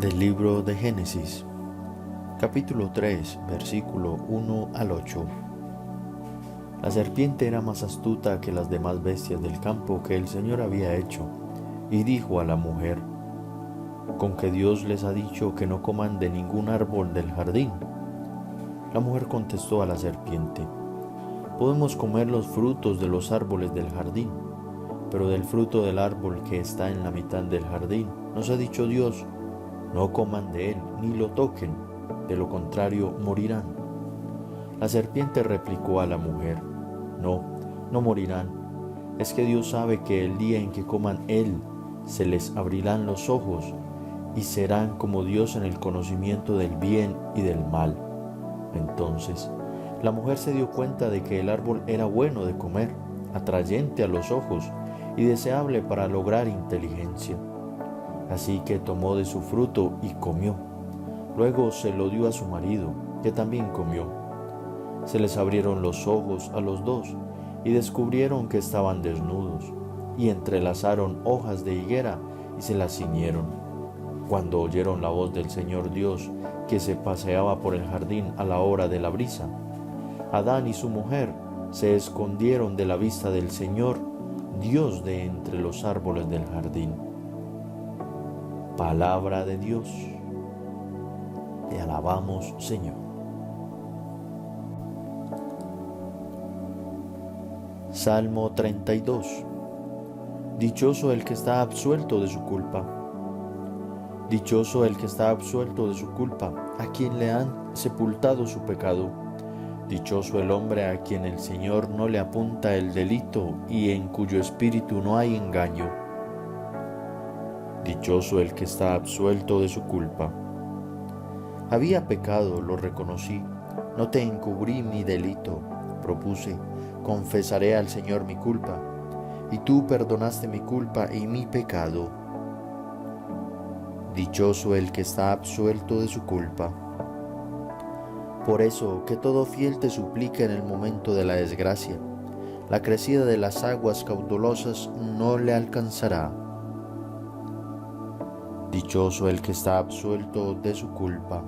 Del libro de Génesis, capítulo 3, versículo 1 al 8. La serpiente era más astuta que las demás bestias del campo que el Señor había hecho, y dijo a la mujer: ¿con que Dios les ha dicho que no coman de ningún árbol del jardín? La mujer contestó a la serpiente: podemos comer los frutos de los árboles del jardín, pero del fruto del árbol que está en la mitad del jardín nos ha dicho Dios: no coman de él ni lo toquen, de lo contrario morirán. La serpiente replicó a la mujer: no morirán. Es que Dios sabe que el día en que coman él, se les abrirán los ojos y serán como Dios en el conocimiento del bien y del mal. Entonces la mujer se dio cuenta de que el árbol era bueno de comer, atrayente a los ojos y deseable para lograr inteligencia. Así que tomó de su fruto y comió. Luego se lo dio a su marido, que también comió. Se les abrieron los ojos a los dos y descubrieron que estaban desnudos, y entrelazaron hojas de higuera y se las ciñeron. Cuando oyeron la voz del Señor Dios, que se paseaba por el jardín a la hora de la brisa, Adán y su mujer se escondieron de la vista del Señor Dios de entre los árboles del jardín. Palabra de Dios. Te alabamos, Señor. Salmo 32. Dichoso el que está absuelto de su culpa. Dichoso el que está absuelto de su culpa, a quien le han sepultado su pecado. Dichoso el hombre a quien el Señor no le apunta el delito y en cuyo espíritu no hay engaño. Dichoso el que está absuelto de su culpa. Había pecado, lo reconocí, no te encubrí mi delito, propuse, confesaré al Señor mi culpa, y tú perdonaste mi culpa y mi pecado. Dichoso el que está absuelto de su culpa. Por eso, que todo fiel te suplique en el momento de la desgracia, la crecida de las aguas caudalosas no le alcanzará. Dichoso el que está absuelto de su culpa.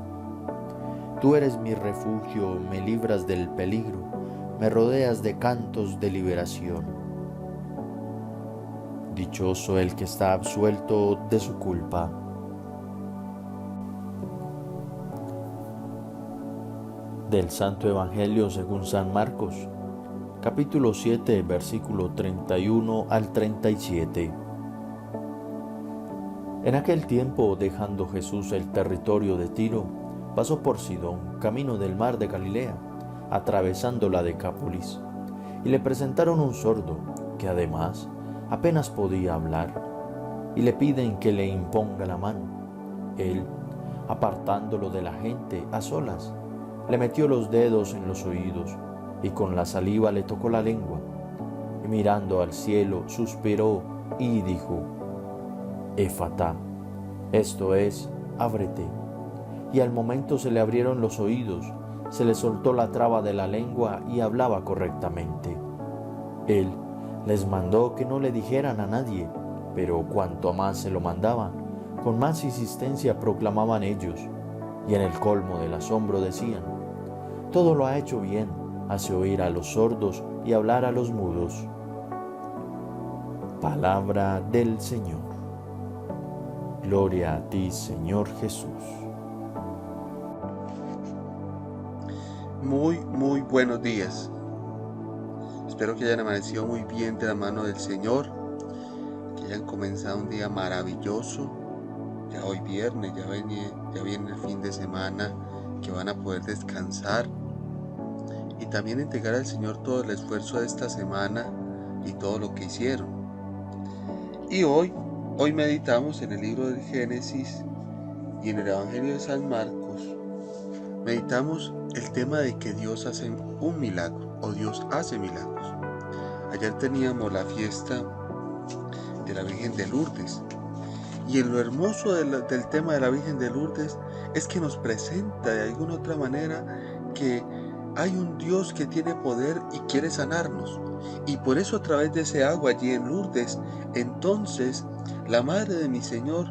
Tú eres mi refugio, me libras del peligro, me rodeas de cantos de liberación. Dichoso el que está absuelto de su culpa. Del Santo Evangelio según San Marcos, capítulo 7, versículo 31 al 37. En aquel tiempo, dejando Jesús el territorio de Tiro, pasó por Sidón, camino del mar de Galilea, atravesando la Decápolis, y le presentaron un sordo, que además apenas podía hablar, y le piden que le imponga la mano. Él, apartándolo de la gente a solas, le metió los dedos en los oídos, y con la saliva le tocó la lengua, y mirando al cielo suspiró y dijo: Efatá, esto es, ábrete. Y al momento se le abrieron los oídos, se le soltó la traba de la lengua y hablaba correctamente. Él les mandó que no le dijeran a nadie, pero cuanto más se lo mandaban, con más insistencia proclamaban ellos, y en el colmo del asombro decían: todo lo ha hecho bien, hace oír a los sordos y hablar a los mudos. Palabra del Señor. Gloria a ti, Señor Jesús. Muy buenos días. Espero que hayan amanecido muy bien de la mano del Señor, que hayan comenzado un día maravilloso. Ya hoy viernes, ya viene el fin de semana, que van a poder descansar y también entregar al Señor todo el esfuerzo de esta semana y todo lo que hicieron. Y hoy meditamos en el libro del Génesis y en el Evangelio de San Marcos. Meditamos el tema de que Dios hace un milagro, o Dios hace milagros. Ayer teníamos la fiesta de la Virgen de Lourdes, y en lo hermoso del tema de la Virgen de Lourdes es que nos presenta de alguna otra manera que hay un Dios que tiene poder y quiere sanarnos, y por eso a través de ese agua allí en Lourdes, entonces la Madre de mi Señor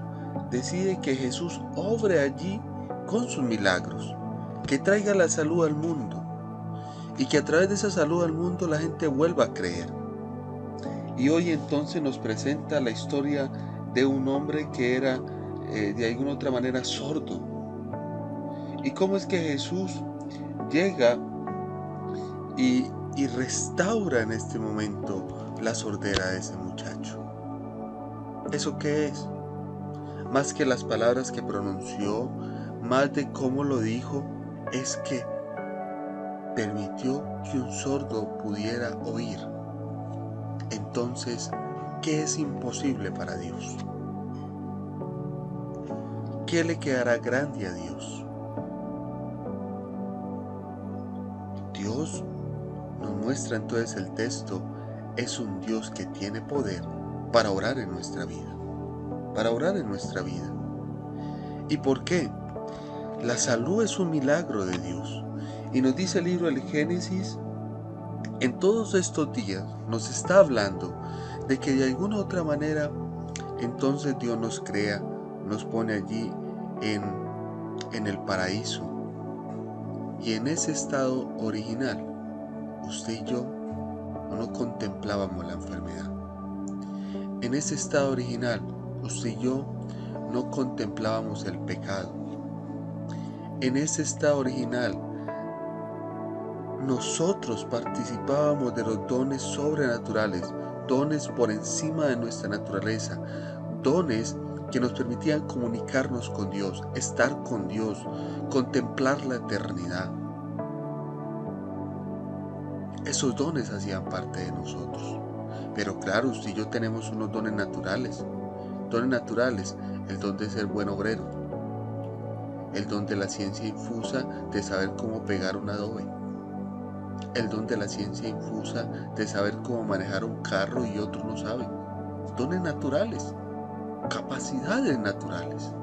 decide que Jesús obre allí con sus milagros, que traiga la salud al mundo y que a través de esa salud al mundo la gente vuelva a creer. Y hoy entonces nos presenta la historia de un hombre que era de alguna otra manera sordo. Y cómo es que Jesús llega y restaura en este momento la sordera de ese muchacho. ¿Eso qué es? Más que las palabras que pronunció, más de cómo lo dijo, es que permitió que un sordo pudiera oír. Entonces, ¿qué es imposible para Dios? ¿Qué le quedará grande a Dios? Dios, nos muestra entonces el texto, es un Dios que tiene poder para obrar en nuestra vida. Para obrar en nuestra vida. ¿Y por qué? La salud es un milagro de Dios. Y nos dice el libro del Génesis, en todos estos días nos está hablando de que de alguna otra manera entonces Dios nos crea, nos pone allí en el paraíso. Y en ese estado original, usted y yo no contemplábamos la enfermedad. En ese estado original, usted y yo no contemplábamos el pecado. En ese estado original, nosotros participábamos de los dones sobrenaturales, dones por encima de nuestra naturaleza, dones que nos permitían comunicarnos con Dios, estar con Dios, contemplar la eternidad. Esos dones hacían parte de nosotros. Pero claro, usted y yo tenemos unos dones naturales. Dones naturales, el don de ser buen obrero, el don de la ciencia infusa de saber cómo pegar un adobe, el don de la ciencia infusa de saber cómo manejar un carro y otros no saben. Dones naturales, capacidades naturales.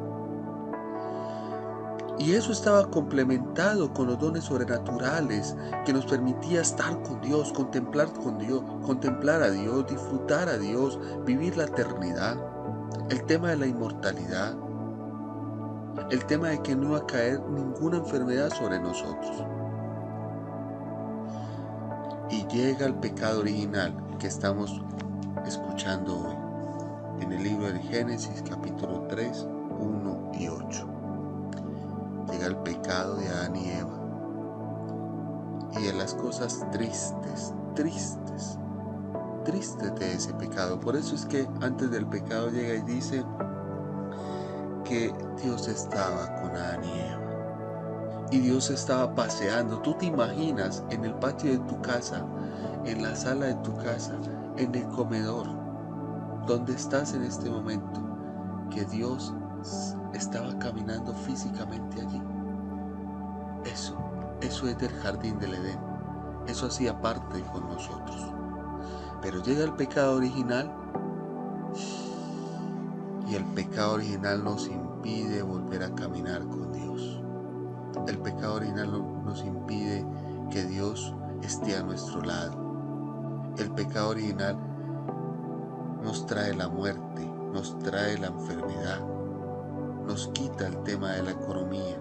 Y eso estaba complementado con los dones sobrenaturales que nos permitía estar con Dios, contemplar a Dios, disfrutar a Dios, vivir la eternidad. El tema de la inmortalidad, el tema de que no iba a caer ninguna enfermedad sobre nosotros. Y llega el pecado original que estamos escuchando hoy, en el libro del Génesis capítulo 3, 1 y 8. Llega el pecado de Adán y Eva. Y de las cosas tristes de ese pecado. Por eso es que antes del pecado llega y dice que Dios estaba con Adán y Eva. Y Dios estaba paseando. Tú te imaginas en el patio de tu casa, en la sala de tu casa, en el comedor, donde estás en este momento, que Dios estaba caminando físicamente allí. Eso es del jardín del Edén. Eso hacía parte con nosotros. Pero llega el pecado original y el pecado original nos impide volver a caminar con Dios. El pecado original nos impide que Dios esté a nuestro lado. El pecado original nos trae la muerte, nos trae la enfermedad, nos quita el tema de la economía.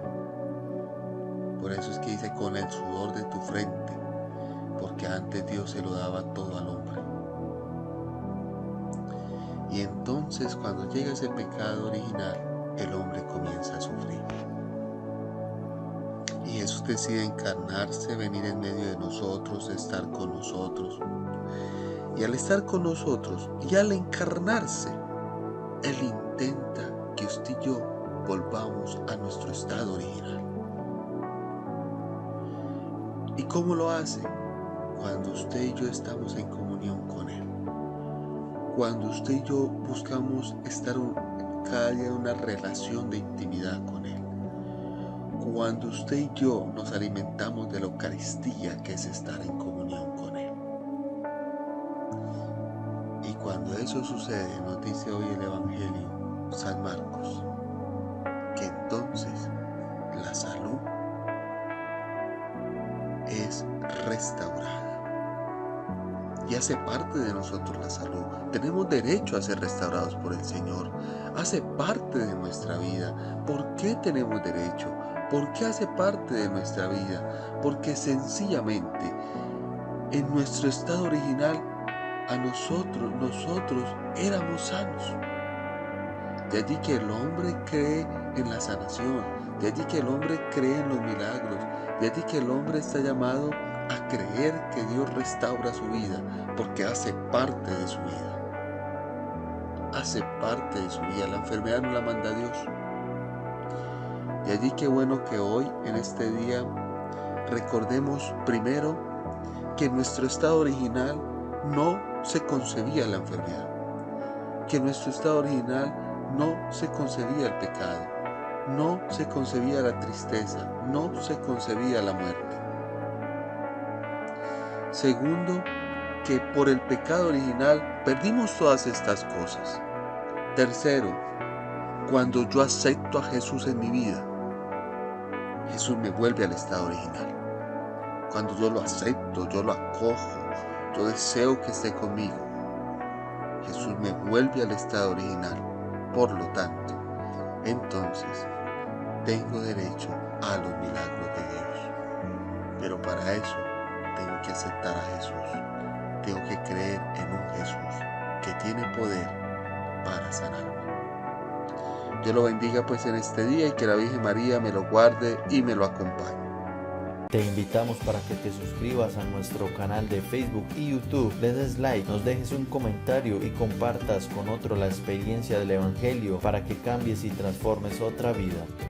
Por eso es que dice con el sudor de tu frente, porque antes Dios se lo daba todo al hombre. Y entonces cuando llega ese pecado original, el hombre comienza a sufrir. Y Jesús decide encarnarse, venir en medio de nosotros, estar con nosotros. Y al estar con nosotros y al encarnarse, Él intenta que usted y yo volvamos a nuestro estado original. ¿Y cómo lo hace? Cuando usted y yo estamos en comunión con Él. Cuando usted y yo buscamos estar cada día en una relación de intimidad con Él. Cuando usted y yo nos alimentamos de la Eucaristía, que es estar en comunión con Él. Y cuando eso sucede, nos dice hoy el Evangelio, San Marcos, que entonces la salud es restaurada. Y hace parte de nosotros la salud. Tenemos derecho a ser restaurados por el Señor. Hace parte de nuestra vida. ¿Por qué tenemos derecho? ¿Por qué hace parte de nuestra vida? Porque sencillamente en nuestro estado original nosotros éramos sanos. De allí que el hombre cree en la sanación, de allí que el hombre cree en los milagros, de allí que el hombre está llamado a creer que Dios restaura su vida, porque hace parte de su vida. Hace parte de su vida. La enfermedad no la manda Dios. De allí que bueno que hoy, en este día, recordemos primero que en nuestro estado original no se concebía la enfermedad, que en nuestro estado original no se concebía el pecado, no se concebía la tristeza, no se concebía la muerte. Segundo, que por el pecado original perdimos todas estas cosas. Tercero, cuando yo acepto a Jesús en mi vida, Jesús me vuelve al estado original. Cuando yo lo acepto, yo lo acojo, yo deseo que esté conmigo, Jesús me vuelve al estado original. Por lo tanto, entonces, tengo derecho a los milagros de Dios. Pero para eso, tengo que aceptar a Jesús. Tengo que creer en un Jesús que tiene poder para sanarme. Dios lo bendiga pues en este día y que la Virgen María me lo guarde y me lo acompañe. Te invitamos para que te suscribas a nuestro canal de Facebook y YouTube, le des like, nos dejes un comentario y compartas con otro la experiencia del Evangelio para que cambies y transformes otra vida.